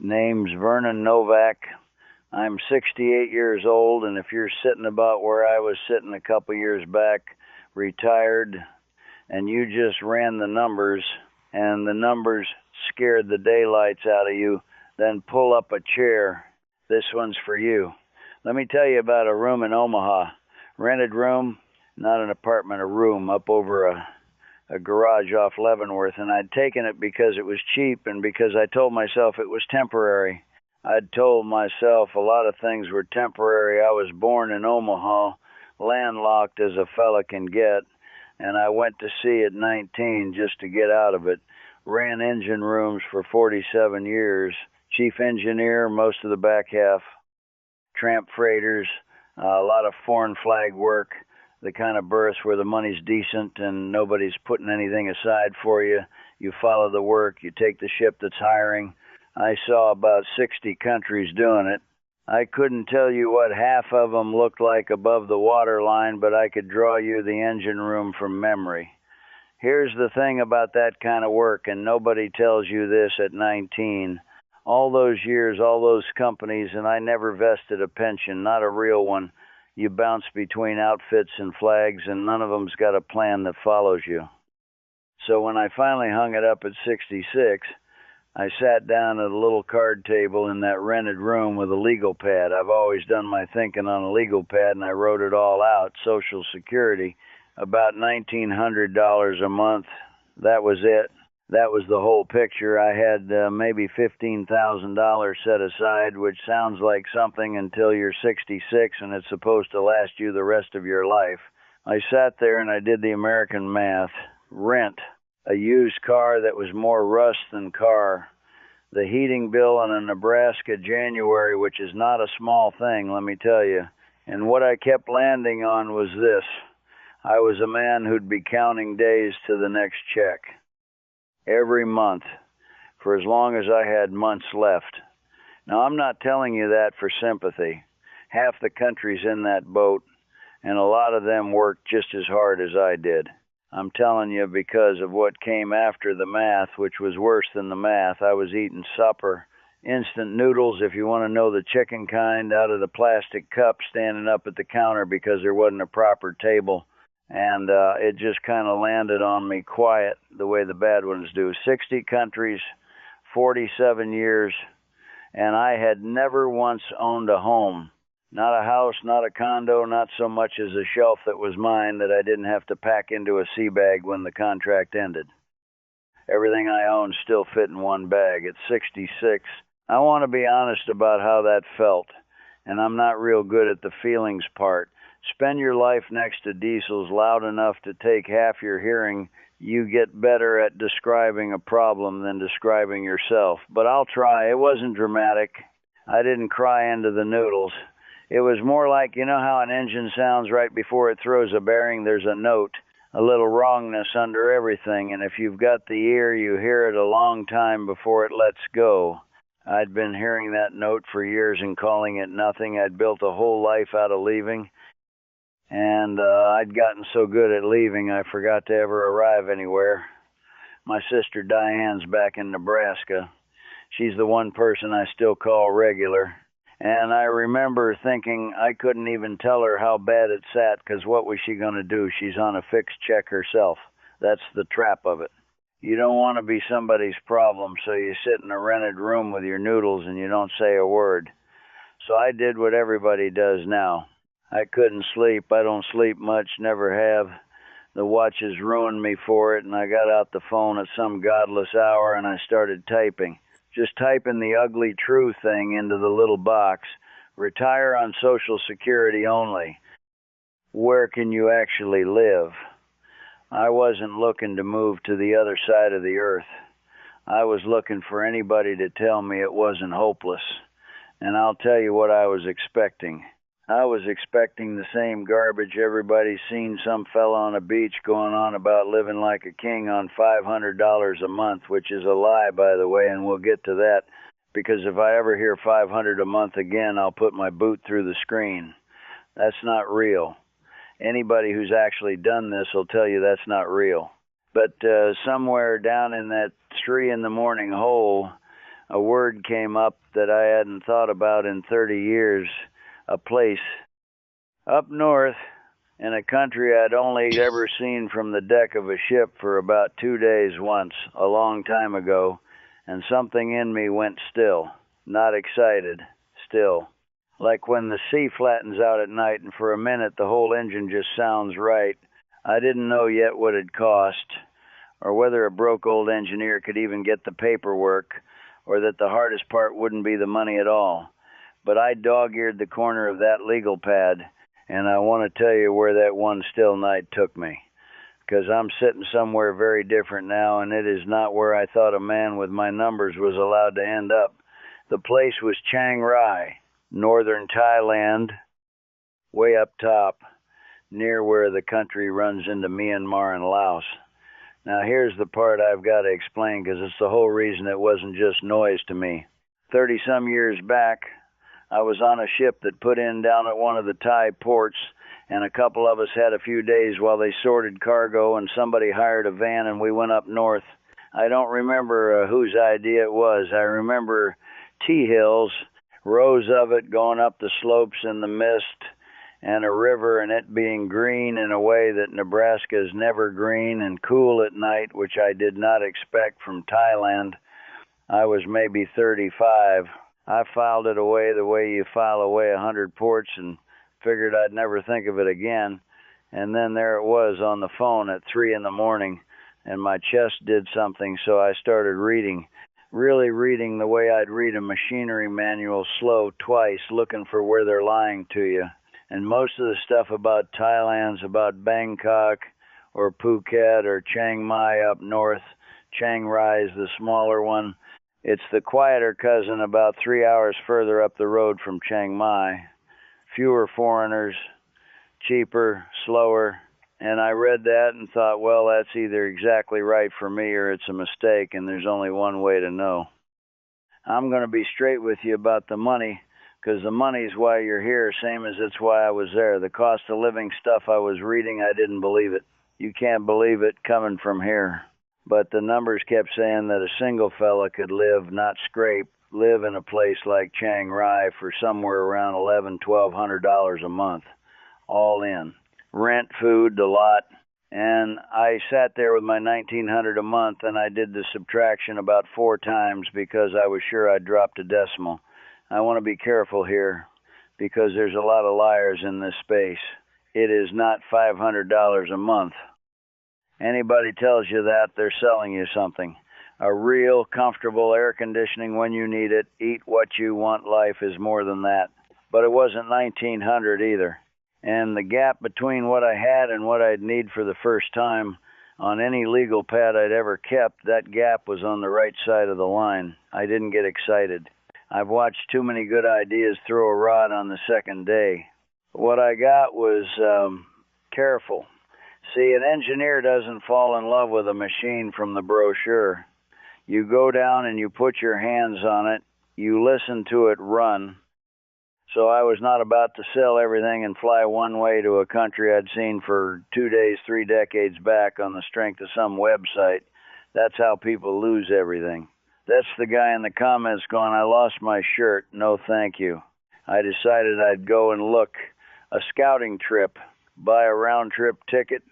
Name's Vernon Novak. I'm 68 years old, and if you're sitting about where I was sitting a couple years back, retired, and you just ran the numbers, and the numbers scared the daylights out of you, then pull up a chair. This one's for you. Let me tell you about a room in Omaha. Rented room, not an apartment, a room up over a garage off Leavenworth, and I'd taken it because it was cheap and because I told myself it was temporary. I'd told myself a lot of things were temporary. I was born in Omaha, landlocked as a fella can get, and I went to sea at 19 just to get out of it. Ran engine rooms for 47 years, chief engineer most of the back half, tramp freighters, a lot of foreign flag work, the kind of berths where the money's decent and nobody's putting anything aside for you. You follow the work, you take the ship that's hiring. I saw about 60 countries doing it. I couldn't tell you what half of them looked like above the waterline, but I could draw you the engine room from memory. Here's the thing about that kind of work, and nobody tells you this at 19. All those years, all those companies, and I never vested a pension, not a real one. You bounce between outfits and flags, and none of them's got a plan that follows you. So when I finally hung it up at 66, I sat down at a little card table in that rented room with a legal pad. I've always done my thinking on a legal pad, and I wrote it all out. Social Security, about $1,900 a month. That was it. That was the whole picture. I had maybe $15,000 set aside, which sounds like something until you're 66 and it's supposed to last you the rest of your life. I sat there and I did the American math. Rent a used car that was more rust than car. The heating bill in a Nebraska January, which is not a small thing, let me tell you. And what I kept landing on was this. I was a man who'd be counting days to the next check. Every month, for as long as I had months left. Now, I'm not telling you that for sympathy. Half the country's in that boat, and a lot of them worked just as hard as I did. I'm telling you because of what came after the math, which was worse than the math. I was eating supper, instant noodles, if you want to know the chicken kind, out of the plastic cup, standing up at the counter because there wasn't a proper table. And it just kind of landed on me quiet, the way the bad ones do. 60 countries, 47 years, and I had never once owned a home. Not a house, not a condo, not so much as a shelf that was mine that I didn't have to pack into a sea bag when the contract ended. Everything I owned still fit in one bag. At 66, I want to be honest about how that felt, and I'm not real good at the feelings part. Spend your life next to diesels loud enough to take half your hearing. You get better at describing a problem than describing yourself. But I'll try. It wasn't dramatic. I didn't cry into the noodles. It was more like, you know how an engine sounds right before it throws a bearing? There's a note, a little wrongness under everything. And if you've got the ear, you hear it a long time before it lets go. I'd been hearing that note for years and calling it nothing. I'd built a whole life out of leaving. And I'd gotten so good at leaving, I forgot to ever arrive anywhere. My sister Diane's back in Nebraska. She's the one person I still call regular. And I remember thinking I couldn't even tell her how bad it sat, because what was she going to do? She's on a fixed check herself. That's the trap of it. You don't want to be somebody's problem, so you sit in a rented room with your noodles and you don't say a word. So I did what everybody does now. I couldn't sleep. I don't sleep much, never have. The watches ruined me for it, and I got out the phone at some godless hour and I started typing. Just typing the ugly true thing into the little box. Retire on Social Security only. Where can you actually live? I wasn't looking to move to the other side of the earth. I was looking for anybody to tell me it wasn't hopeless. And I'll tell you what I was expecting. I was expecting the same garbage everybody's seen some fella on a beach going on about living like a king on $500 a month, which is a lie, by the way, and we'll get to that, because if I ever hear $500 a month again, I'll put my boot through the screen. That's not real. Anybody who's actually done this will tell you that's not real. But somewhere down in that 3 a.m. hole, a word came up that I hadn't thought about in 30 years, a place up north in a country I'd only ever seen from the deck of a ship for about 2 days once, a long time ago, and something in me went still, not excited, still. Like when the sea flattens out at night and for a minute the whole engine just sounds right. I didn't know yet what it cost, or whether a broke old engineer could even get the paperwork, or that the hardest part wouldn't be the money at all. But I dog-eared the corner of that legal pad, and I want to tell you where that one still night took me. Because I'm sitting somewhere very different now, and it is not where I thought a man with my numbers was allowed to end up. The place was Chiang Rai, northern Thailand, way up top, near where the country runs into Myanmar and Laos. Now here's the part I've got to explain, because it's the whole reason it wasn't just noise to me. 30-some years back, I was on a ship that put in down at one of the Thai ports, and a couple of us had a few days while they sorted cargo, and somebody hired a van and we went up north. I don't remember whose idea it was. I remember T-hills, rows of it going up the slopes in the mist, and a river, and it being green in a way that Nebraska is never green, and cool at night, which I did not expect from Thailand. I was maybe 35. I filed it away the way you file away 100 ports and figured I'd never think of it again. And then there it was on the phone at 3 in the morning, and my chest did something, so I started reading. Really reading the way I'd read a machinery manual slow twice, looking for where they're lying to you. And most of the stuff about Thailand's about Bangkok or Phuket or Chiang Mai up north. Chiang Rai is the smaller one. It's the quieter cousin about 3 hours further up the road from Chiang Mai. Fewer foreigners, cheaper, slower. And I read that and thought, well, that's either exactly right for me or it's a mistake, and there's only one way to know. I'm going to be straight with you about the money, because the money's why you're here, same as it's why I was there. The cost of living stuff I was reading, I didn't believe it. You can't believe it coming from here. But the numbers kept saying that a single fella could live, not scrape, live in a place like Chiang Rai for somewhere around $1,100-$1,200 a month, all in. Rent, food, the lot. And I sat there with my $1,900 a month, and I did the subtraction about 4 times because I was sure I'd dropped a decimal. I want to be careful here because there's a lot of liars in this space. It is not $500 a month. Anybody tells you that, they're selling you something. A real, comfortable air conditioning when you need it, eat what you want life is more than that. But it wasn't $1,900 either. And the gap between what I had and what I'd need for the first time on any legal pad I'd ever kept, that gap was on the right side of the line. I didn't get excited. I've watched too many good ideas throw a rod on the second day. What I got was careful. See, an engineer doesn't fall in love with a machine from the brochure. You go down and you put your hands on it. You listen to it run. So I was not about to sell everything and fly one way to a country I'd seen for 2 days, 3 decades back on the strength of some website. That's how people lose everything. That's the guy in the comments going, I lost my shirt. No, thank you. I decided I'd go and look. A scouting trip. Buy a round-trip ticket.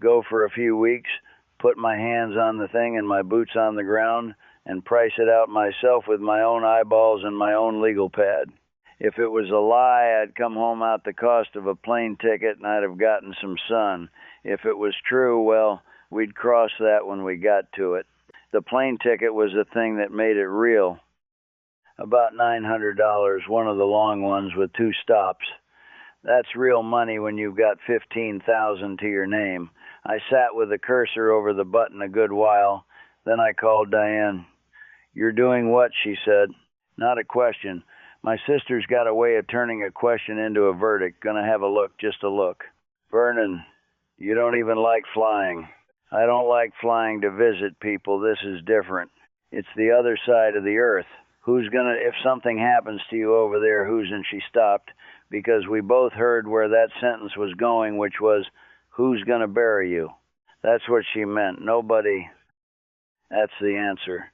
Go for a few weeks. Put my hands on the thing and my boots on the ground and price it out myself with my own eyeballs and my own legal pad. If it was a lie, I'd come home out the cost of a plane ticket and I'd have gotten some sun. If it was true, well, we'd cross that when we got to it. The plane ticket was the thing that made it real. About $900, one of the long ones with 2 stops. That's real money when you've got $15,000 to your name. I sat with the cursor over the button a good while. Then I called Diane. You're doing what? She said. Not a question. My sister's got a way of turning a question into a verdict. Gonna have a look, just a look. Vernon, you don't even like flying. I don't like flying to visit people. This is different. It's the other side of the earth. If something happens to you over there, and she stopped, because we both heard where that sentence was going, which was, who's gonna bury you? That's what she meant. Nobody. That's the answer.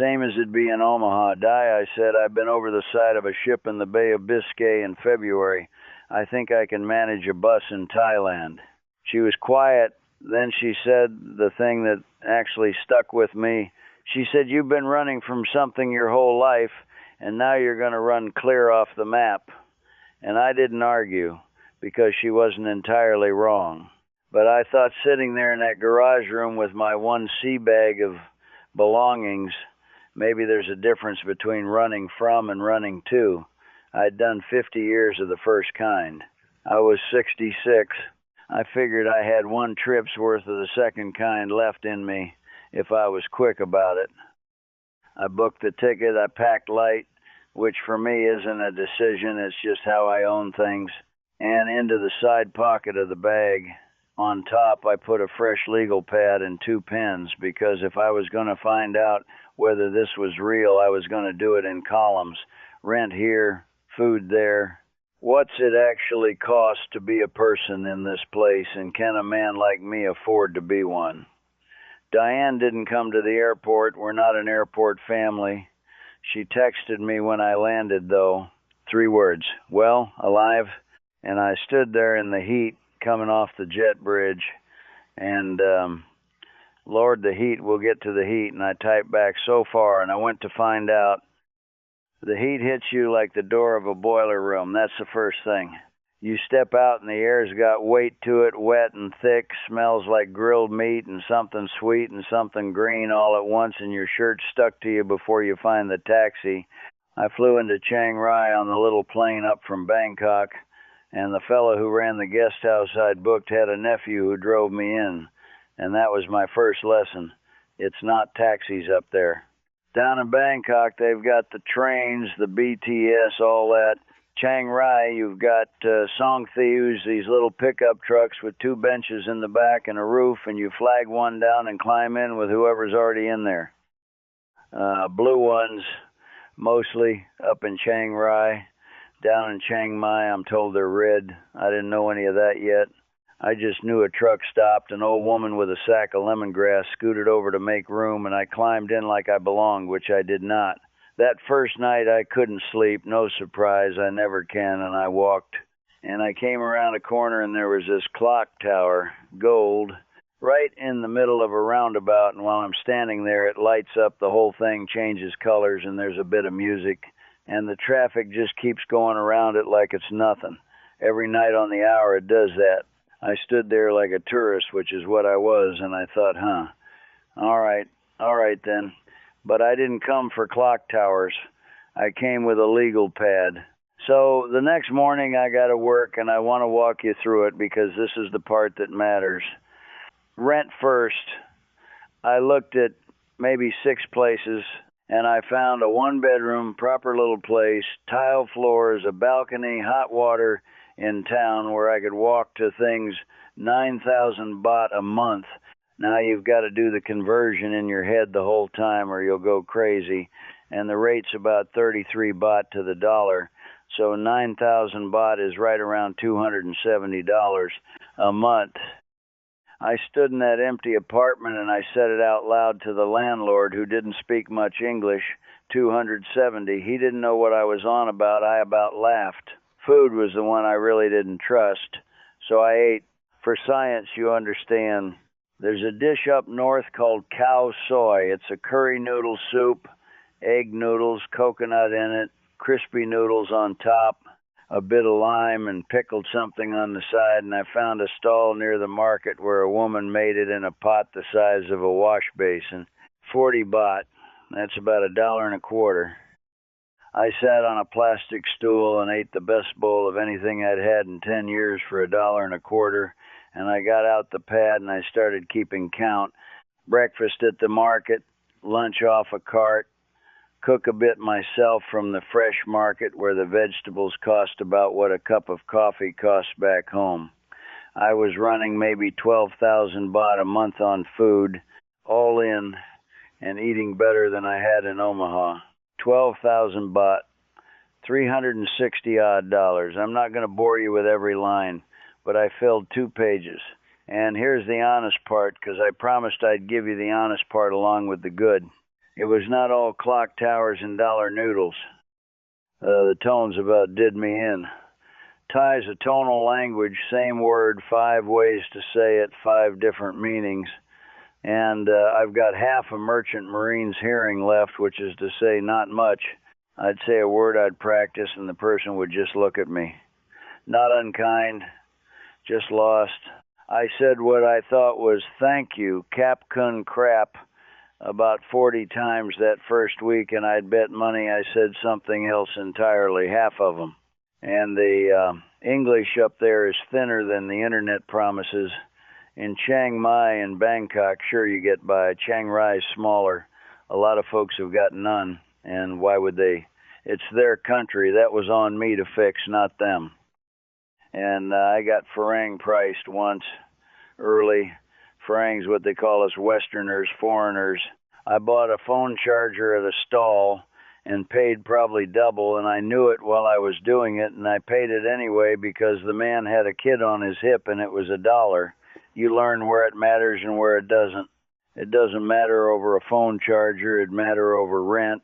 Same as it'd be in Omaha. Di, I said, I've been over the side of a ship in the Bay of Biscay in February. I think I can manage a bus in Thailand. She was quiet. Then she said the thing that actually stuck with me. She said, you've been running from something your whole life, and now you're going to run clear off the map. And I didn't argue, because she wasn't entirely wrong. But I thought sitting there in that garage room with my one sea bag of belongings, maybe there's a difference between running from and running to. I'd done 50 years of the first kind. I was 66. I figured I had one trip's worth of the second kind left in me if I was quick about it. I booked the ticket. I packed light, which for me isn't a decision. It's just how I own things. And into the side pocket of the bag, on top, I put a fresh legal pad and 2 pens, because if I was going to find out whether this was real, I was going to do it in columns. Rent here, food there. What's it actually cost to be a person in this place, and can a man like me afford to be one? Diane didn't come to the airport. We're not an airport family. She texted me when I landed, though. 3 words, well, alive? And I stood there in the heat coming off the jet bridge, and Lord, the heat, we'll get to the heat, and I typed back so far, and I went to find out. The heat hits you like the door of a boiler room. That's the first thing. You step out and the air's got weight to it, wet and thick, smells like grilled meat and something sweet and something green all at once, and your shirt's stuck to you before you find the taxi. I flew into Chiang Rai on the little plane up from Bangkok, and the fellow who ran the guest house I'd booked had a nephew who drove me in, and that was my first lesson. It's not taxis up there. Down in Bangkok, they've got the trains, the BTS, all that. Chiang Rai, you've got song thieves, these little pickup trucks with 2 benches in the back and a roof, and you flag one down and climb in with whoever's already in there. Blue ones, mostly up in Chiang Rai. Down in Chiang Mai, I'm told they're red. I didn't know any of that yet. I just knew a truck stopped. An old woman with a sack of lemongrass scooted over to make room, and I climbed in like I belonged, which I did not. That first night, I couldn't sleep. No surprise. I never can, and I walked. And I came around a corner, and there was this clock tower, gold, right in the middle of a roundabout. And while I'm standing there, it lights up. The whole thing changes colors, and there's a bit of music. And the traffic just keeps going around it like it's nothing. Every night on the hour, it does that. I stood there like a tourist, which is what I was, and I thought, all right then. But I didn't come for clock towers. I came with a legal pad. So the next morning I got to work, and I want to walk you through it because this is the part that matters. Rent first. I looked at maybe 6 places, and I found a 1-bedroom, proper little place, tile floors, a balcony, hot water in town where I could walk to things 9,000 baht a month. Now you've got to do the conversion in your head the whole time or you'll go crazy. And the rate's about 33 baht to the dollar. So 9,000 baht is right around $270 a month. I stood in that empty apartment and I said it out loud to the landlord, who didn't speak much English. 270. He didn't know what I was on about. I about laughed. Food was the one I really didn't trust. So I ate. For science, you understand. There's a dish up north called cow soy. It's a curry noodle soup, egg noodles, coconut in it, crispy noodles on top, a bit of lime and pickled something on the side, and I found a stall near the market where a woman made it in a pot the size of a wash basin. 40 baht. That's about $1.25. I sat on a plastic stool and ate the best bowl of anything I'd had in 10 years for $1.25, and I got out the pad and I started keeping count. Breakfast at the market, lunch off a cart, cook a bit myself from the fresh market where the vegetables cost about what a cup of coffee costs back home. I was running maybe 12,000 baht a month on food, all in, and eating better than I had in Omaha. 12,000 baht, $360 odd. I'm not going to bore you with every line, but I filled 2 pages. And here's the honest part, because I promised I'd give you the honest part along with the good. It was not all clock towers and dollar noodles. The tones about did me in. Thai's a tonal language, same word, 5 ways to say it, 5 different meanings. And I've got half a merchant marine's hearing left, which is to say not much. I'd say a word I'd practice and the person would just look at me. Not unkind, just lost. I said what I thought was thank you, Cap Kun Crap, about 40 times that first week, and I'd bet money I said something else entirely, half of them. And the English up there is thinner than the internet promises. In Chiang Mai and Bangkok, sure you get by. Chiang Rai is smaller. A lot of folks have got none, and why would they? It's their country. That was on me to fix, not them. And I got Farang priced once early. Farang's what they call us Westerners, foreigners. I bought a phone charger at a stall and paid probably double, and I knew it while I was doing it, and I paid it anyway because the man had a kid on his hip and it was $1. You learn where it matters and where it doesn't. It doesn't matter over a phone charger, it'd matter over rent.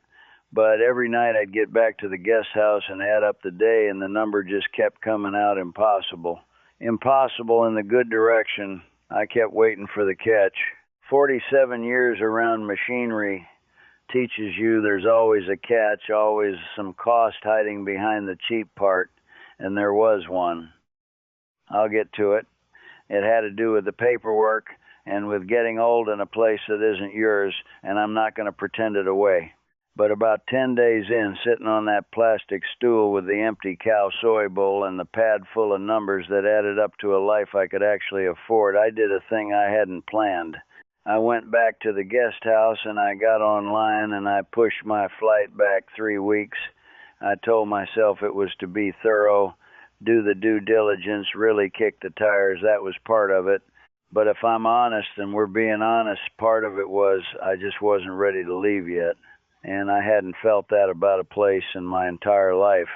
But every night I'd get back to the guest house and add up the day, and the number just kept coming out impossible. Impossible in the good direction. I kept waiting for the catch. 47 years around machinery teaches you there's always a catch, always some cost hiding behind the cheap part, and there was one. I'll get to it. It had to do with the paperwork and with getting old in a place that isn't yours, and I'm not going to pretend it away. But about 10 days in, sitting on that plastic stool with the empty cow soy bowl and the pad full of numbers that added up to a life I could actually afford, I did a thing I hadn't planned. I went back to the guest house and I got online and I pushed my flight back 3 weeks. I told myself it was to be thorough, do the due diligence, really kick the tires. That was part of it. But if I'm honest, and we're being honest, part of it was I just wasn't ready to leave yet. And I hadn't felt that about a place in my entire life.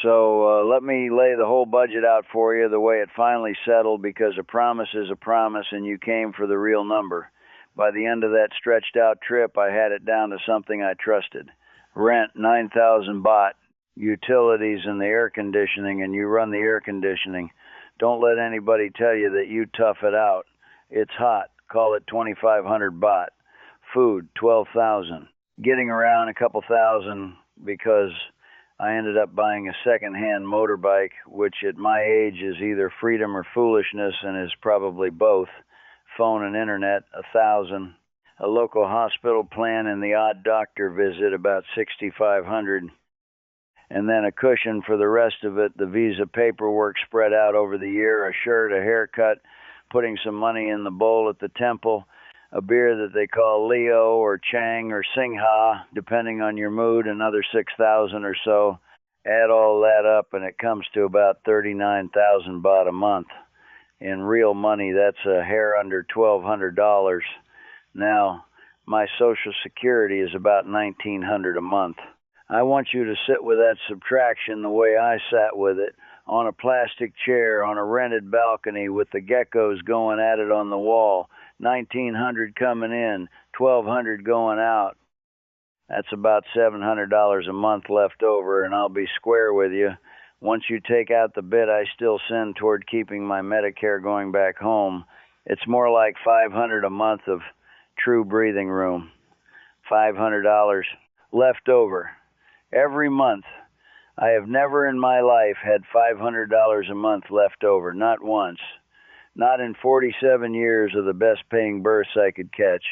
So let me lay the whole budget out for you the way it finally settled, because a promise is a promise and you came for the real number. By the end of that stretched out trip, I had it down to something I trusted. Rent, 9,000 baht. Utilities and the air conditioning, and you run the air conditioning. Don't let anybody tell you that you tough it out. It's hot. Call it 2,500 baht. Food, 12,000. Getting around a couple thousand because I ended up buying a second-hand motorbike, which at my age is either freedom or foolishness and is probably both. Phone and internet, 1,000. A local hospital plan and the odd doctor visit, about 6,500. And then a cushion for the rest of it, the visa paperwork spread out over the year, a shirt, a haircut, putting some money in the bowl at the temple, a beer that they call Leo or Chang or Singha, depending on your mood, another 6,000 or so. Add all that up and it comes to about 39,000 baht a month. In real money, that's a hair under $1,200. Now, my Social Security is about $1,900 a month. I want you to sit with that subtraction the way I sat with it, on a plastic chair, on a rented balcony with the geckos going at it on the wall, 1,900 coming in, 1,200 going out. That's about $700 a month left over, and I'll be square with you. Once you take out the bit I still send toward keeping my Medicare going back home, it's more like $500 a month of true breathing room. $500 left over. Every month. I have never in my life had $500 a month left over, not once. Not in 47 years of the best paying berths I could catch.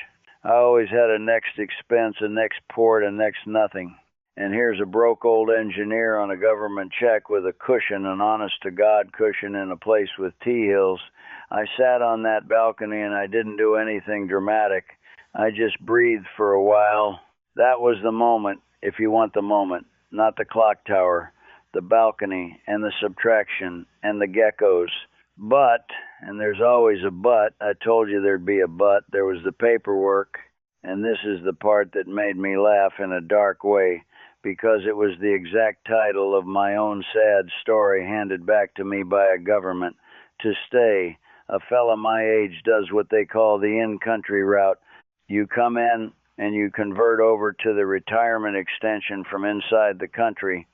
I always had a next expense, a next port, a next nothing. And here's a broke old engineer on a government check with a cushion, an honest-to-God cushion in a place with T-hills. I sat on that balcony and I didn't do anything dramatic. I just breathed for a while. That was the moment. If you want the moment, not the clock tower, the balcony and the subtraction and the geckos. But, and there's always a but, I told you there'd be a but, there was the paperwork, and this is the part that made me laugh in a dark way, because it was the exact title of my own sad story handed back to me by a government. To stay, a fella my age does what they call the in-country route. You come in and you convert over to the retirement extension from inside the country.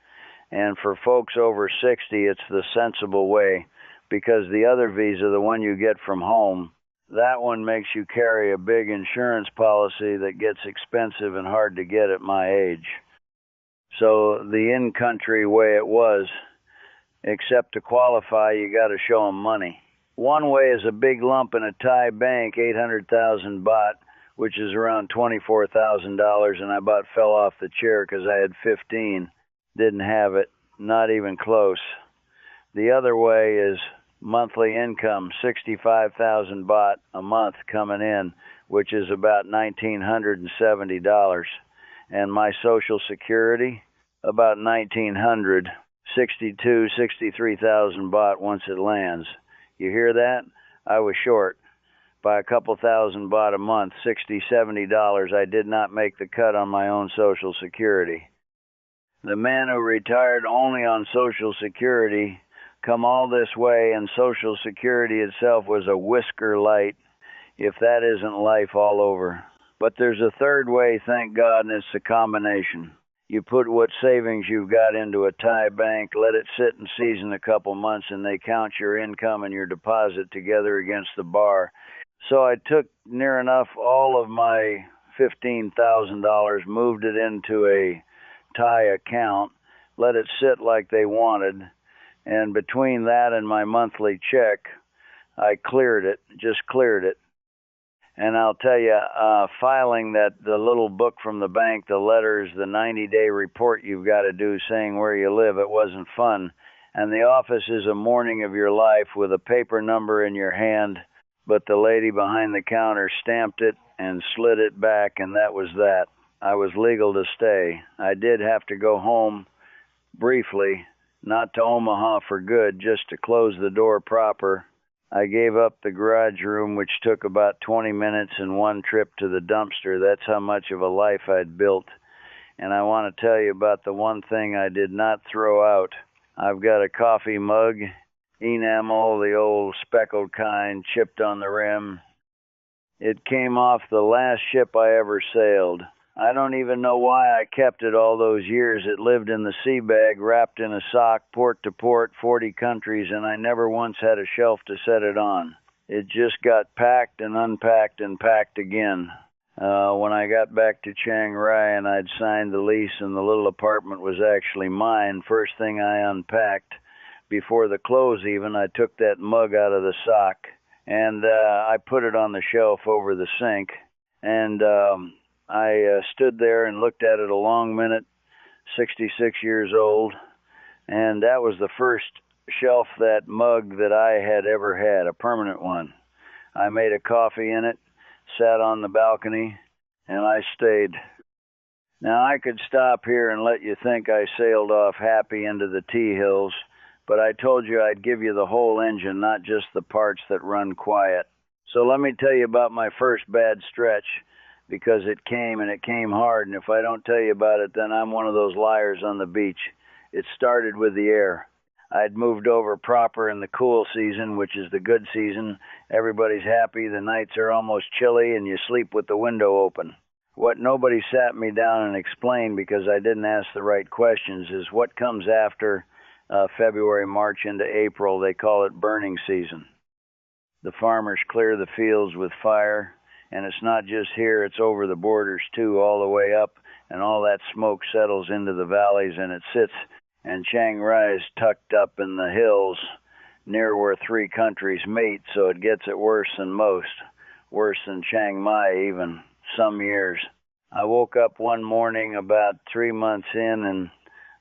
And for folks over 60, it's the sensible way, because the other visa, the one you get from home, that one makes you carry a big insurance policy that gets expensive and hard to get at my age. So the in-country way it was, except to qualify, you got to show them money. One way is a big lump in a Thai bank, 800,000 baht, which is around $24,000, and I about fell off the chair because I had 15. Didn't have it, not even close. The other way is monthly income, 65,000 baht a month coming in, which is about $1,970. And my Social Security, about 1,900, 63,000 baht once it lands. You hear that? I was short by a couple thousand baht a month, $60, $70. I did not make the cut on my own Social Security. The man who retired only on Social Security come all this way, and Social Security itself was a whisker light, if that isn't life all over. But there's a third way, thank God, and it's a combination. You put what savings you've got into a Thai bank, let it sit and season a couple months, and they count your income and your deposit together against the bar. So I took near enough all of my $15,000, moved it into a Thai account, let it sit like they wanted, and between that and my monthly check, I cleared it, just cleared it. And I'll tell you, filing the little book from the bank, the letters, the 90-day report you've got to do saying where you live, it wasn't fun. And the office is a morning of your life with a paper number in your hand, but the lady behind the counter stamped it and slid it back, and that was that. I was legal to stay. I did have to go home briefly, not to Omaha for good, just to close the door proper. I gave up the garage room, which took about 20 minutes and one trip to the dumpster. That's how much of a life I'd built. And I want to tell you about the one thing I did not throw out. I've got a coffee mug, enamel, the old speckled kind, chipped on the rim. It came off the last ship I ever sailed. I don't even know why I kept it all those years. It lived in the sea bag, wrapped in a sock, port to port, 40 countries, and I never once had a shelf to set it on. It just got packed and unpacked and packed again. When I got back to Chiang Rai and I'd signed the lease and the little apartment was actually mine, first thing I unpacked, before the clothes even, I took that mug out of the sock and I put it on the shelf over the sink. And I stood there and looked at it a long minute, 66 years old, and that was the first shelf, that mug that I had ever had, a permanent one. I made a coffee in it, sat on the balcony, and I stayed. Now, I could stop here and let you think I sailed off happy into the tea hills, but I told you I'd give you the whole engine, not just the parts that run quiet. So let me tell you about my first bad stretch, because it came, and it came hard, and if I don't tell you about it, then I'm one of those liars on the beach. It started with the air. I'd moved over proper in the cool season, which is the good season. Everybody's happy, the nights are almost chilly, and you sleep with the window open. What nobody sat me down and explained, because I didn't ask the right questions, is what comes after February, March into April. They call it burning season. The farmers clear the fields with fire. And it's not just here, it's over the borders too, all the way up, and all that smoke settles into the valleys, and it sits, and Chiang Rai is tucked up in the hills near where three countries meet, so it gets it worse than most, worse than Chiang Mai even, some years. I woke up one morning about 3 months in, and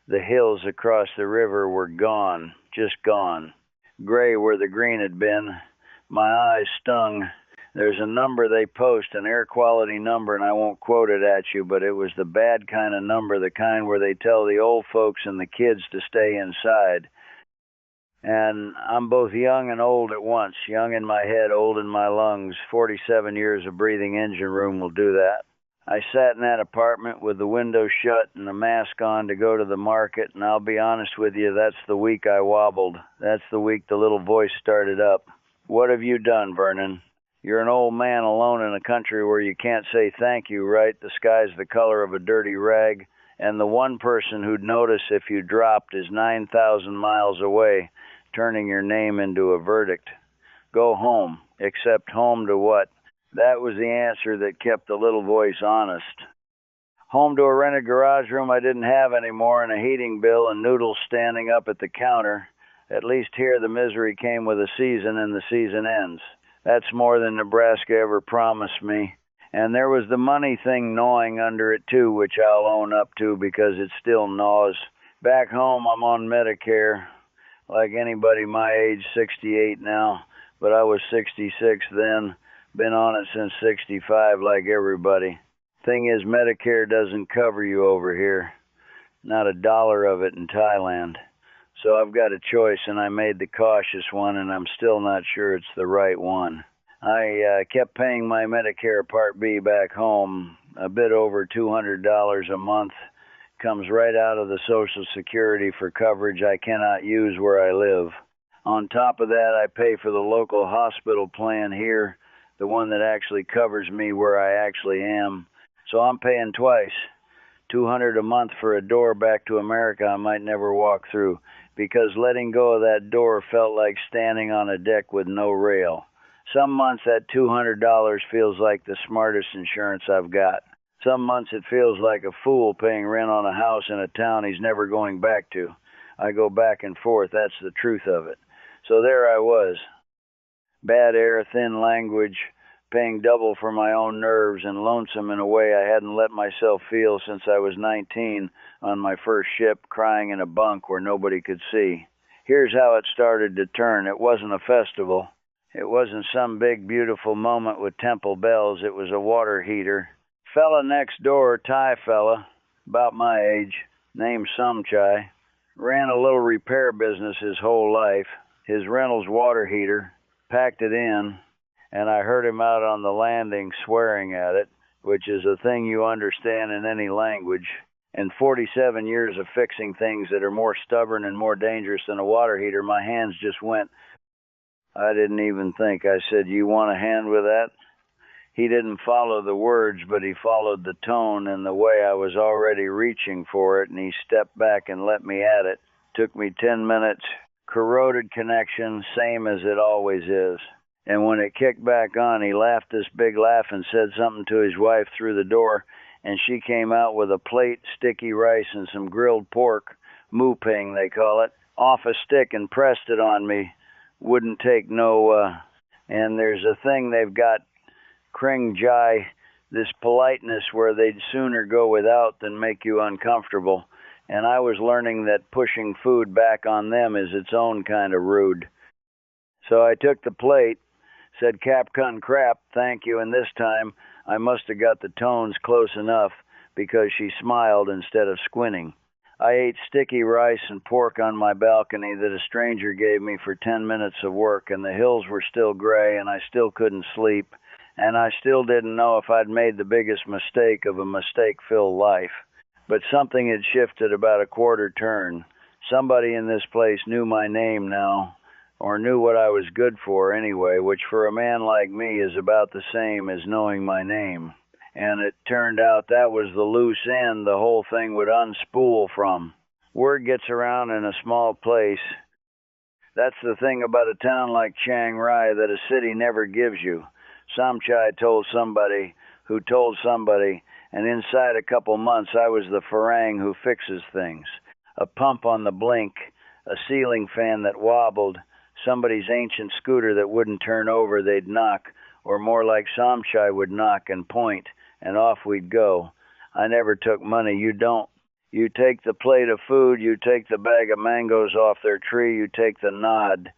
the hills across the river were gone, just gone, gray where the green had been. My eyes stung. There's a number they post, an air quality number, and I won't quote it at you, but it was the bad kind of number, the kind where they tell the old folks and the kids to stay inside. And I'm both young and old at once, young in my head, old in my lungs. 47 years of breathing engine room will do that. I sat in that apartment with the window shut and the mask on to go to the market, and I'll be honest with you, that's the week I wobbled. That's the week the little voice started up. What have you done, Vernon? You're an old man alone in a country where you can't say thank you, right? The sky's the color of a dirty rag, and the one person who'd notice if you dropped is 9,000 miles away, turning your name into a verdict. Go home. Except home to what? That was the answer that kept the little voice honest. Home to a rented garage room I didn't have anymore, and a heating bill and noodles standing up at the counter. At least here the misery came with a season, and the season ends. That's more than Nebraska ever promised me. And there was the money thing gnawing under it too, which I'll own up to because it still gnaws. Back home I'm on Medicare, like anybody my age, 68 now, but I was 66 then, been on it since 65 like everybody. Thing is, Medicare doesn't cover you over here. Not a dollar of it in Thailand. So I've got a choice, and I made the cautious one, and I'm still not sure it's the right one. I kept paying my Medicare Part B back home, a bit over $200 a month. Comes right out of the Social Security for coverage I cannot use where I live. On top of that, I pay for the local hospital plan here, the one that actually covers me where I actually am. So I'm paying twice. $200 a month for a door back to America I might never walk through, because letting go of that door felt like standing on a deck with no rail. Some months that $200 feels like the smartest insurance I've got. Some months it feels like a fool paying rent on a house in a town he's never going back to. I go back and forth, that's the truth of it. So there I was. Bad air, thin language, paying double for my own nerves, and lonesome in a way I hadn't let myself feel since I was 19 on my first ship, crying in a bunk where nobody could see. Here's how it started to turn. It wasn't a festival. It wasn't some big, beautiful moment with temple bells. It was a water heater. Fella next door, Thai fella, about my age, named Somchai, ran a little repair business his whole life. His rental's water heater, packed it in, and I heard him out on the landing swearing at it, which is a thing you understand in any language. In 47 years of fixing things that are more stubborn and more dangerous than a water heater, my hands just went. I didn't even think. I said, "You want a hand with that?" He didn't follow the words, but he followed the tone and the way I was already reaching for it, and he stepped back and let me at it. Took me 10 minutes. Corroded connection, same as it always is. And when it kicked back on, he laughed this big laugh and said something to his wife through the door, and she came out with a plate, sticky rice, and some grilled pork, muping they call it, off a stick and pressed it on me. Wouldn't take no, and there's a thing they've got, Chiang Rai, this politeness where they'd sooner go without than make you uncomfortable. And I was learning that pushing food back on them is its own kind of rude. So I took the plate, said "Cap Cun Crap, thank you," and this time I must have got the tones close enough because she smiled instead of squinting. I ate sticky rice and pork on my balcony that a stranger gave me for 10 minutes of work, and the hills were still gray, and I still couldn't sleep, and I still didn't know if I'd made the biggest mistake of a mistake-filled life. But something had shifted about a quarter turn. Somebody in this place knew my name now, or knew what I was good for anyway, which for a man like me is about the same as knowing my name. And it turned out that was the loose end the whole thing would unspool from. Word gets around in a small place. That's the thing about a town like Chiang Rai that a city never gives you. Somchai told somebody who told somebody, and inside a couple months I was the farang who fixes things. A pump on the blink, a ceiling fan that wobbled, somebody's ancient scooter that wouldn't turn over, they'd knock, or more like Somchai would knock and point, and off we'd go. I never took money. You don't. You take the plate of food, you take the bag of mangoes off their tree, you take the nod.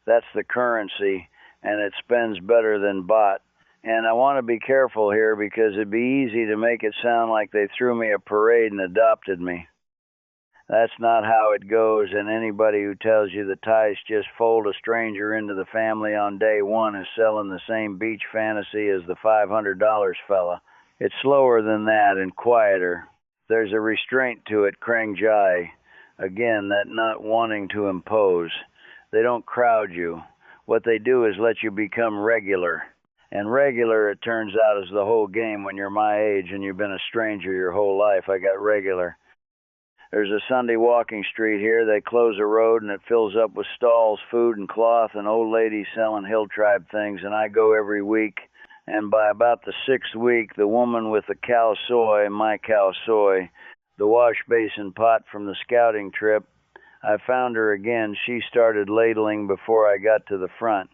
That's the currency, and it spends better than baht. And I want to be careful here because it'd be easy to make it sound like they threw me a parade and adopted me. That's not how it goes, and anybody who tells you the Thais just fold a stranger into the family on day one is selling the same beach fantasy as the $500 fella. It's slower than that and quieter. There's a restraint to it, Chiang Rai. Again, that not wanting to impose. They don't crowd you. What they do is let you become regular. And regular, it turns out, is the whole game when you're my age and you've been a stranger your whole life. I got regular. There's a Sunday walking street here. They close a road and it fills up with stalls, food and cloth, and old ladies selling hill tribe things. And I go every week. And by about the 6th week, the woman with the cow soy, my cow soy, the wash basin pot from the scouting trip, I found her again. She started ladling before I got to the front.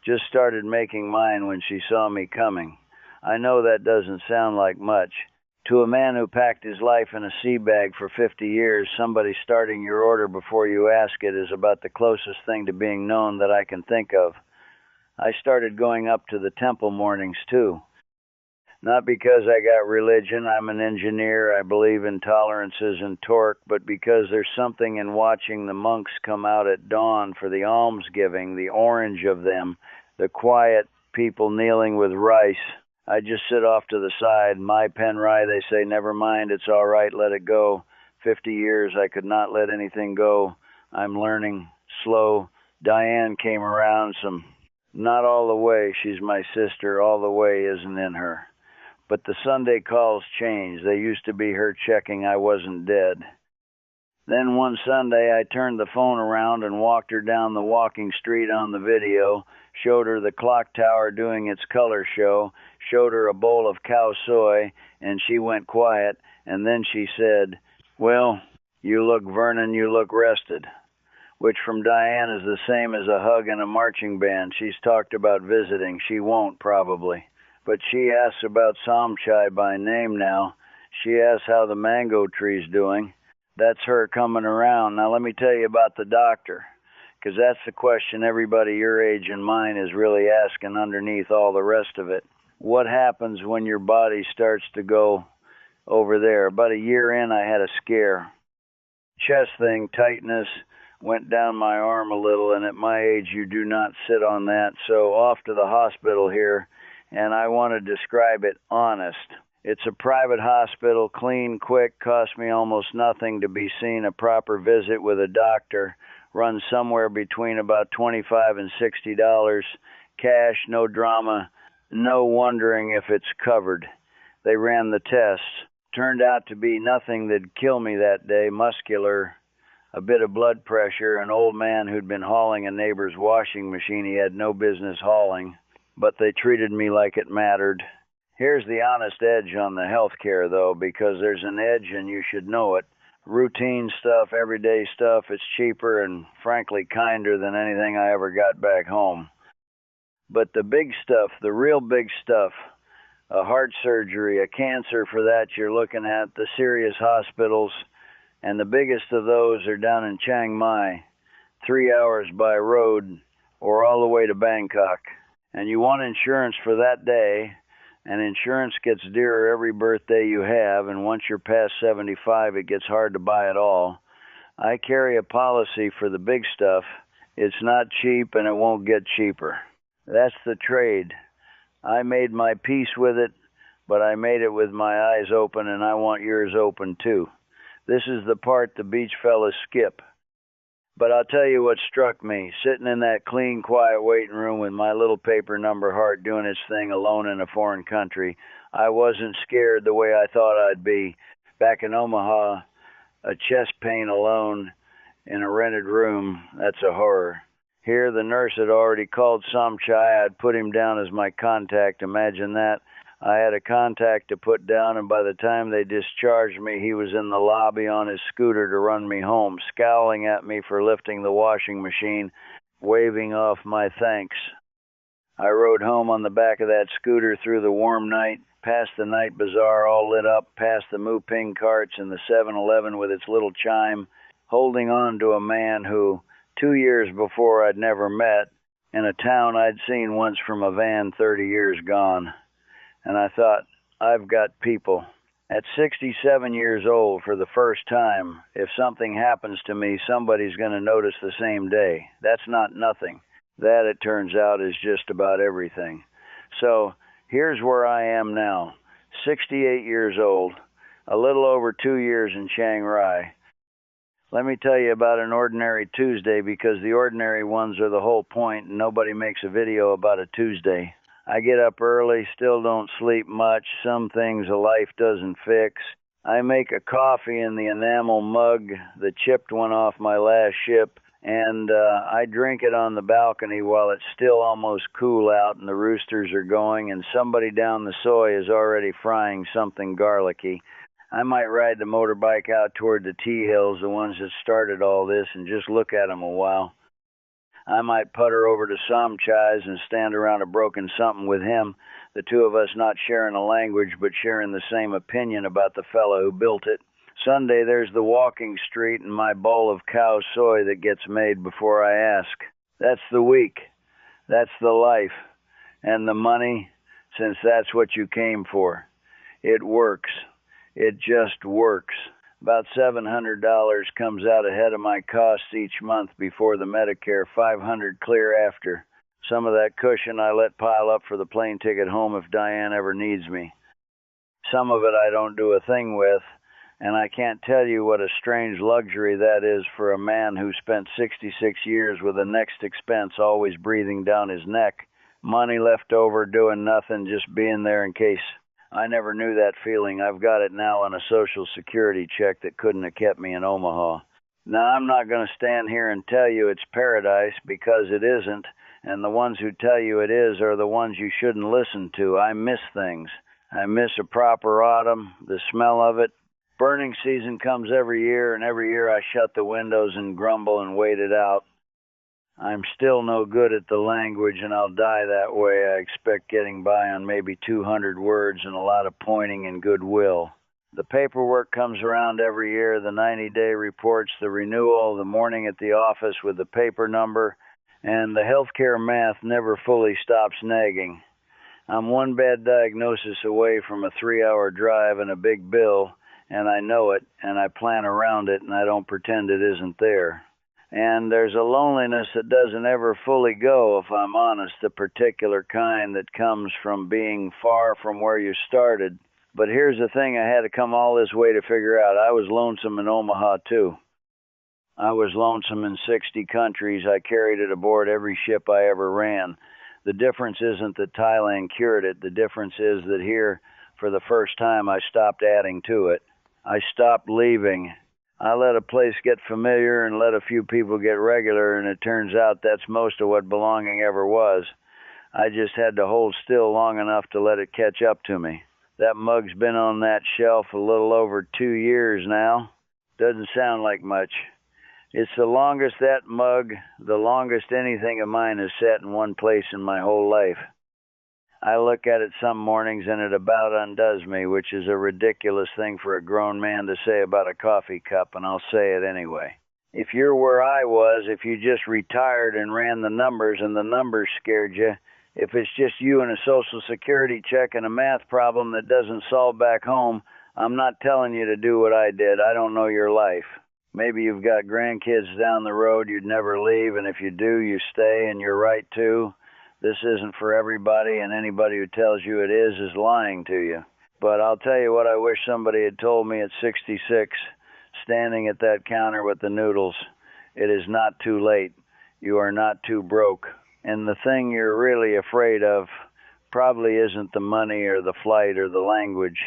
Just started making mine when she saw me coming. I know that doesn't sound like much. To a man who packed his life in a sea bag for 50 years, somebody starting your order before you ask it is about the closest thing to being known that I can think of. I started going up to the temple mornings too. Not because I got religion, I'm an engineer, I believe in tolerances and torque, but because there's something in watching the monks come out at dawn for the almsgiving, the orange of them, the quiet people kneeling with rice. I just sit off to the side. My Rai, they say, never mind, it's all right, let it go. 50 years, I could not let anything go. I'm learning, slow. Diane came around not all the way, she's my sister, all the way isn't in her. But the Sunday calls changed. They used to be her checking I wasn't dead. Then one Sunday, I turned the phone around and walked her down the walking street on the video, showed her the clock tower doing its color show, showed her a bowl of cow soy, and she went quiet, and then she said, "Well, you look, Vernon, you look rested," which from Diane is the same as a hug in a marching band. She's talked about visiting. She won't, probably. But she asks about Samchai by name now. She asks how the mango tree's doing. That's her coming around. Now let me tell you about the doctor, because that's the question everybody your age and mine is really asking underneath all the rest of it. What happens when your body starts to go over there? About a year in, I had a scare. Chest thing, tightness, went down my arm a little, and at my age, you do not sit on that. So off to the hospital here, and I want to describe it honest. It's a private hospital, clean, quick, cost me almost nothing to be seen. A proper visit with a doctor runs somewhere between about $25 and $60. Cash, no drama, no wondering if it's covered. They ran the tests. Turned out to be nothing that'd kill me that day. Muscular, a bit of blood pressure, an old man who'd been hauling a neighbor's washing machine he had no business hauling, but they treated me like it mattered. Here's the honest edge on the healthcare, though, because there's an edge and you should know it. Routine stuff, everyday stuff, it's cheaper and frankly kinder than anything I ever got back home. But the big stuff, the real big stuff, a heart surgery, a cancer, for that you're looking at the serious hospitals, and the biggest of those are down in Chiang Mai, 3 hours by road or all the way to Bangkok. And you want insurance for that day, and insurance gets dearer every birthday you have, and once you're past 75, it gets hard to buy it all. I carry a policy for the big stuff. It's not cheap, and it won't get cheaper. That's the trade. I made my peace with it, but I made it with my eyes open, and I want yours open too. This is the part the beach fellas skip. But I'll tell you what struck me, sitting in that clean, quiet waiting room with my little paper number heart doing its thing alone in a foreign country. I wasn't scared the way I thought I'd be. Back in Omaha, a chest pain alone in a rented room, that's a horror. Here, the nurse had already called Samchai. I'd put him down as my contact. Imagine that. I had a contact to put down, and by the time they discharged me, he was in the lobby on his scooter to run me home, scowling at me for lifting the washing machine, waving off my thanks. I rode home on the back of that scooter through the warm night, past the night bazaar all lit up, past the Mu Ping carts and the 7-Eleven with its little chime, holding on to a man who, 2 years before, I'd never met, in a town I'd seen once from a van 30 years gone. And I thought, I've got people. At 67 years old, for the first time, if something happens to me, somebody's going to notice the same day. That's not nothing. That, it turns out, is just about everything. So here's where I am now, 68 years old, a little over 2 years in Chiang Rai. Let me tell you about an ordinary Tuesday, because the ordinary ones are the whole point, and nobody makes a video about a Tuesday. I get up early, still don't sleep much. Some things a life doesn't fix. I make a coffee in the enamel mug, the chipped one off my last ship, and I drink it on the balcony while it's still almost cool out and the roosters are going and somebody down the soy is already frying something garlicky. I might ride the motorbike out toward the tea hills, the ones that started all this, and just look at them a while. I might putter over to Samchai's and stand around a broken something with him, the two of us not sharing a language but sharing the same opinion about the fellow who built it. Sunday there's the walking street and my bowl of cow soy that gets made before I ask. That's the week. That's the life. And the money, since that's what you came for. It works. It just works. About $700 comes out ahead of my costs each month before the Medicare, $500 clear after. Some of that cushion I let pile up for the plane ticket home if Diane ever needs me. Some of it I don't do a thing with, and I can't tell you what a strange luxury that is for a man who spent 66 years with the next expense always breathing down his neck. Money left over, doing nothing, just being there in case. I never knew that feeling. I've got it now on a Social Security check that couldn't have kept me in Omaha. Now, I'm not going to stand here and tell you it's paradise, because it isn't, and the ones who tell you it is are the ones you shouldn't listen to. I miss things. I miss a proper autumn, the smell of it. Burning season comes every year, and every year I shut the windows and grumble and wait it out. I'm still no good at the language, and I'll die that way. I expect getting by on maybe 200 words and a lot of pointing and goodwill. The paperwork comes around every year, the 90-day reports, the renewal, the morning at the office with the paper number, and the healthcare math never fully stops nagging. I'm one bad diagnosis away from a 3-hour drive and a big bill, and I know it, and I plan around it, and I don't pretend it isn't there. And there's a loneliness that doesn't ever fully go, if I'm honest, the particular kind that comes from being far from where you started. But here's the thing I had to come all this way to figure out. I was lonesome in Omaha, too. I was lonesome in 60 countries. I carried it aboard every ship I ever ran. The difference isn't that Thailand cured it. The difference is that here, for the first time, I stopped adding to it. I stopped leaving. I let a place get familiar and let a few people get regular, and it turns out that's most of what belonging ever was. I just had to hold still long enough to let it catch up to me. That mug's been on that shelf a little over 2 years now. Doesn't sound like much. It's the longest that mug, the longest anything of mine has sat in one place in my whole life. I look at it some mornings and it about undoes me, which is a ridiculous thing for a grown man to say about a coffee cup, and I'll say it anyway. If you're where I was, if you just retired and ran the numbers and the numbers scared you, if it's just you and a Social Security check and a math problem that doesn't solve back home, I'm not telling you to do what I did. I don't know your life. Maybe you've got grandkids down the road you'd never leave, and if you do, you stay, and you're right too. This isn't for everybody, and anybody who tells you it is lying to you. But I'll tell you what I wish somebody had told me at 66, standing at that counter with the noodles. It is not too late. You are not too broke. And the thing you're really afraid of probably isn't the money or the flight or the language.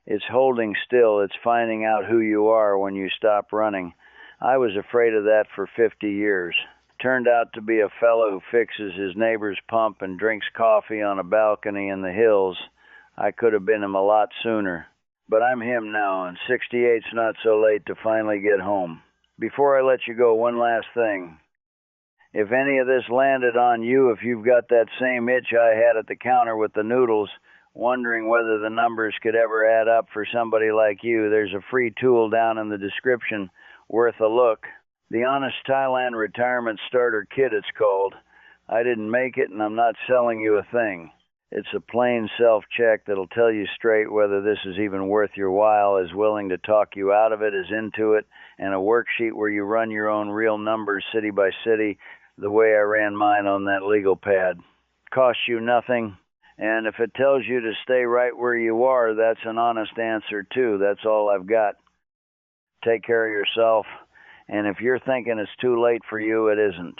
It's holding still. It's finding out who you are when you stop running. I was afraid of that for 50 years. Turned out to be a fellow who fixes his neighbor's pump and drinks coffee on a balcony in the hills. I could have been him a lot sooner. But I'm him now, and 68's not so late to finally get home. Before I let you go, one last thing. If any of this landed on you, if you've got that same itch I had at the counter with the noodles, wondering whether the numbers could ever add up for somebody like you, there's a free tool down in the description worth a look. The Honest Thailand Retirement Starter Kit, it's called. I didn't make it, and I'm not selling you a thing. It's a plain self-check that'll tell you straight whether this is even worth your while, is willing to talk you out of it, is into it, and a worksheet where you run your own real numbers city by city, the way I ran mine on that legal pad. Costs you nothing, and if it tells you to stay right where you are, that's an honest answer too. That's all I've got. Take care of yourself. And if you're thinking it's too late for you, it isn't.